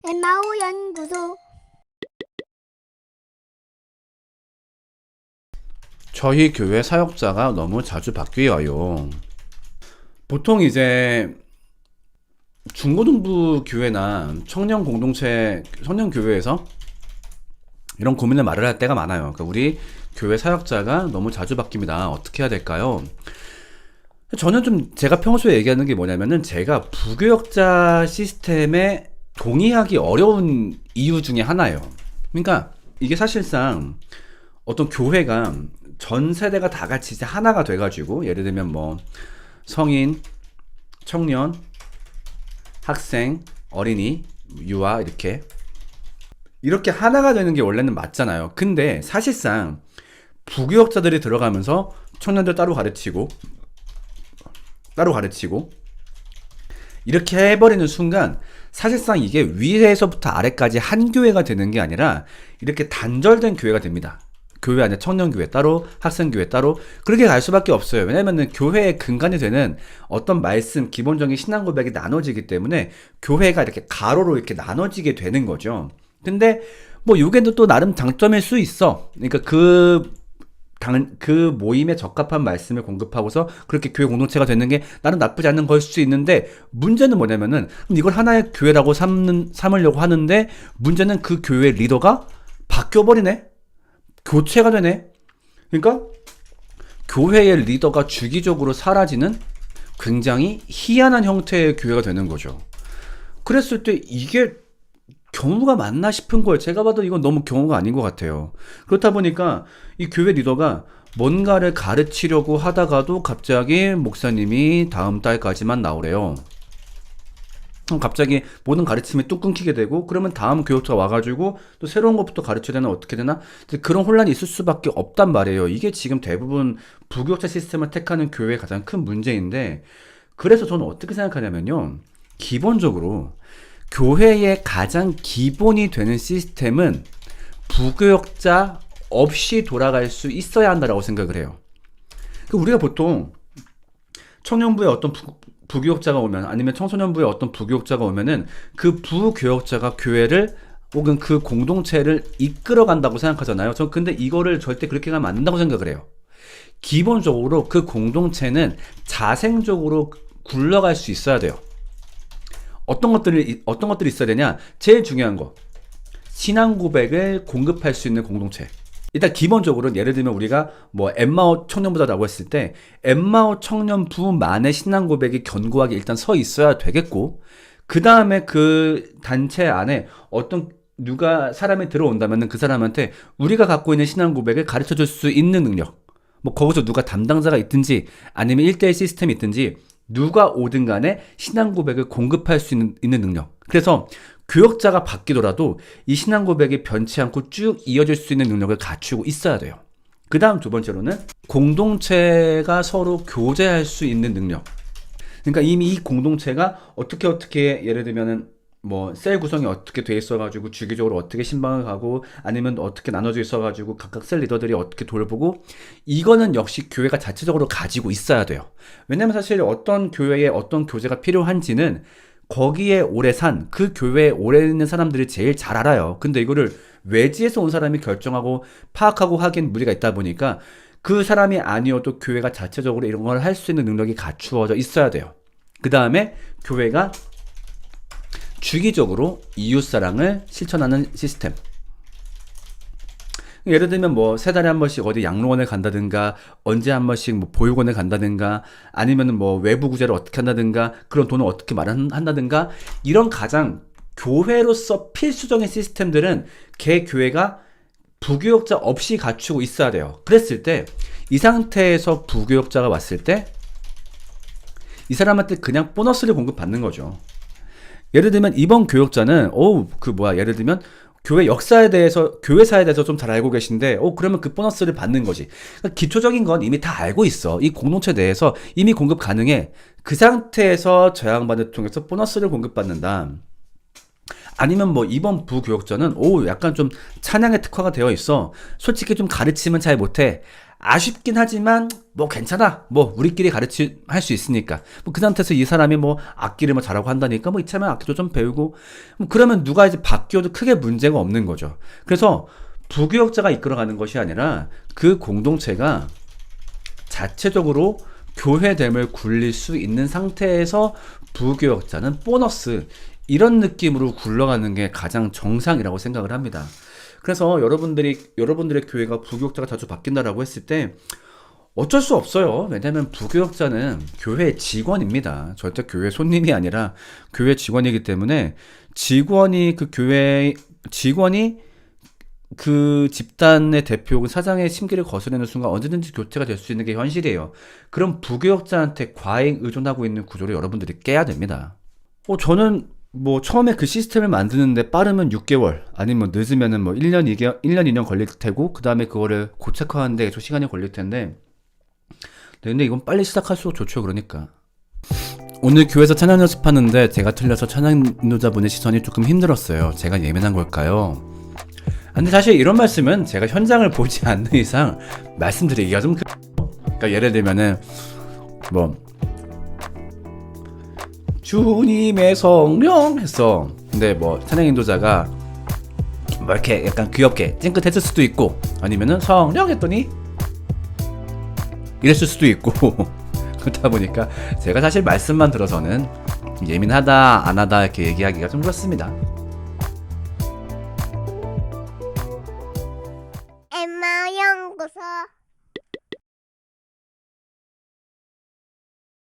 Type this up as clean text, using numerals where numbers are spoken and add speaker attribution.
Speaker 1: 엠마오 연구소.
Speaker 2: 저희 교회 사역자가 너무 자주 바뀌어요. 보통 이제 중고등부 교회나 청년 공동체, 청년 교회에서 이런 고민을 말을 할 때가 많아요. 그러니까 우리 교회 사역자가 너무 자주 바뀝니다. 어떻게 해야 될까요? 저는 좀 제가 평소에 얘기하는 게 뭐냐면은 제가 부교역자 시스템에 동의하기 어려운 이유 중에 하나예요. 그러니까 이게 사실상 어떤 교회가 전 세대가 다 같이 이제 하나가 돼가지고 예를 들면 뭐 성인, 청년, 학생, 어린이, 유아 이렇게 하나가 되는 게 원래는 맞잖아요. 근데 사실상 부교역자들이 들어가면서 청년들 따로 가르치고 이렇게 해버리는 순간 사실상 이게 위에서부터 아래까지 한 교회가 되는 게 아니라 이렇게 단절된 교회가 됩니다. 교회 안에 청년교회 따로, 학생교회 따로 그렇게 갈 수밖에 없어요. 왜냐면은 교회의 근간이 되는 어떤 말씀, 기본적인 신앙 고백이 나눠지기 때문에 교회가 이렇게 가로로 이렇게 나눠지게 되는 거죠. 근데 뭐 요게도 또 나름 장점일 수 있어. 그러니까 그 모임에 적합한 말씀을 공급하고서 그렇게 교회 공동체가 되는 게 나는 나쁘지 않은 걸 수 있는데 문제는 뭐냐면은 이걸 하나의 교회라고 삼으려고 하는데 문제는 그 교회 리더가 바뀌어버리네? 교체가 되네? 그러니까 교회의 리더가 주기적으로 사라지는 굉장히 희한한 형태의 교회가 되는 거죠. 그랬을 때 이게 경우가 맞나 싶은 거예요. 제가 봐도 이건 너무 경우가 아닌 것 같아요. 그렇다 보니까 이 교회 리더가 뭔가를 가르치려고 하다가도 갑자기 목사님이 다음 달까지만 나오래요. 그럼 갑자기 모든 가르침이 뚝 끊기게 되고 그러면 다음 교육자가 와가지고 또 새로운 것부터 가르쳐야 되나 어떻게 되나 그런 혼란이 있을 수밖에 없단 말이에요. 이게 지금 대부분 부교육자 시스템을 택하는 교회의 가장 큰 문제인데 그래서 저는 어떻게 생각하냐면요. 기본적으로 교회의 가장 기본이 되는 시스템은 부교역자 없이 돌아갈 수 있어야 한다라고 생각을 해요. 우리가 보통 청년부에 어떤 부교역자가 오면 아니면 청소년부에 어떤 부교역자가 오면은 그 부교역자가 교회를 혹은 그 공동체를 이끌어 간다고 생각하잖아요. 저 근데 이거를 절대 그렇게 가면 안 된다고 생각을 해요. 기본적으로 그 공동체는 자생적으로 굴러갈 수 있어야 돼요. 어떤 것들이 있어야 되냐? 제일 중요한 거. 신앙 고백을 공급할 수 있는 공동체. 일단 기본적으로 예를 들면 우리가 뭐 엠마오 청년부다라고 했을 때 엠마오 청년부만의 신앙 고백이 견고하게 일단 서 있어야 되겠고 그 다음에 그 단체 안에 어떤 누가 사람이 들어온다면 그 사람한테 우리가 갖고 있는 신앙 고백을 가르쳐 줄 수 있는 능력 뭐 거기서 누가 담당자가 있든지 아니면 1대1 시스템이 있든지 누가 오든 간에 신앙 고백을 공급할 수 있는 능력. 그래서 교역자가 바뀌더라도 이 신앙 고백이 변치 않고 쭉 이어질 수 있는 능력을 갖추고 있어야 돼요. 그 다음 두 번째로는 공동체가 서로 교제할 수 있는 능력. 그러니까 이미 이 공동체가 어떻게 예를 들면은 뭐 셀 구성이 어떻게 돼 있어가지고 주기적으로 어떻게 신방을 가고 아니면 어떻게 나눠져 있어가지고 각각 셀 리더들이 어떻게 돌보고 이거는 역시 교회가 자체적으로 가지고 있어야 돼요. 왜냐면 사실 어떤 교회에 어떤 교제가 필요한지는 거기에 오래 산 그 교회에 오래 있는 사람들이 제일 잘 알아요. 근데 이거를 외지에서 온 사람이 결정하고 파악하고 하기엔 무리가 있다 보니까 그 사람이 아니어도 교회가 자체적으로 이런 걸 할 수 있는 능력이 갖추어져 있어야 돼요. 그 다음에 교회가 주기적으로 이웃사랑을 실천하는 시스템. 예를 들면 뭐 세 달에 한 번씩 어디 양로원을 간다든가 언제 한 번씩 뭐 보육원을 간다든가 아니면은 뭐 외부 구제를 어떻게 한다든가 그런 돈을 어떻게 마련한다든가 이런 가장 교회로서 필수적인 시스템들은 개 교회가 부교역자 없이 갖추고 있어야 돼요. 그랬을 때 이 상태에서 부교역자가 왔을 때 이 사람한테 그냥 보너스를 공급받는 거죠. 예를 들면 이번 교역자는 예를 들면 교회 역사에 대해서 교회사에 대해서 좀 잘 알고 계신데 그러면 그 보너스를 받는 거지. 그러니까 기초적인 건 이미 다 알고 있어. 이 공동체 내에서 이미 공급 가능해. 그 상태에서 저 양반을 통해서 보너스를 공급받는다. 아니면 뭐 이번 부교역자는 약간 좀 찬양에 특화가 되어 있어. 솔직히 좀 가르치면 잘 못해. 아쉽긴 하지만 뭐 괜찮아. 뭐 우리끼리 할 수 있으니까. 뭐 그 상태에서 이 사람이 뭐 악기를 뭐 잘하고 한다니까 뭐 이참에 악기도 좀 배우고 뭐 그러면 누가 이제 바뀌어도 크게 문제가 없는 거죠. 그래서 부교역자가 이끌어가는 것이 아니라 그 공동체가 자체적으로 교회됨을 굴릴 수 있는 상태에서 부교역자는 보너스 이런 느낌으로 굴러가는 게 가장 정상이라고 생각을 합니다. 그래서 여러분들의 교회가 부교역자가 자주 바뀐다라고 했을 때 어쩔 수 없어요. 왜냐하면 부교역자는 교회 직원입니다. 절대 교회 손님이 아니라 교회 직원이기 때문에 직원이 그 집단의 대표, 사장의 심기를 거스르는 순간 언제든지 교체가 될 수 있는 게 현실이에요. 그럼 부교역자한테 과잉 의존하고 있는 구조를 여러분들이 깨야 됩니다. 저는 뭐 처음에 그 시스템을 만드는데 빠르면 6개월 아니면 늦으면은 뭐 1년 2년 걸릴 테고 그 다음에 그거를 고착화하는데 좀 시간이 걸릴 텐데 근데 이건 빨리 시작할수록 좋죠. 그러니까 오늘 교회에서 찬양 연습하는데 제가 틀려서 찬양 인도자분의 시선이 조금 힘들었어요. 제가 예민한 걸까요? 근데 사실 이런 말씀은 제가 현장을 보지 않는 이상 말씀드리기가 좀 그러니까 예를 들면은 뭐 주님의 성령 했어. 근데 뭐 찬양 인도자가 뭐 이렇게 약간 귀엽게 찡긋했을 수도 있고 아니면은 성령 했더니 이랬을 수도 있고 그렇다 보니까 제가 사실 말씀만 들어서는 예민하다 안 하다 이렇게 얘기하기가 좀 그렇습니다.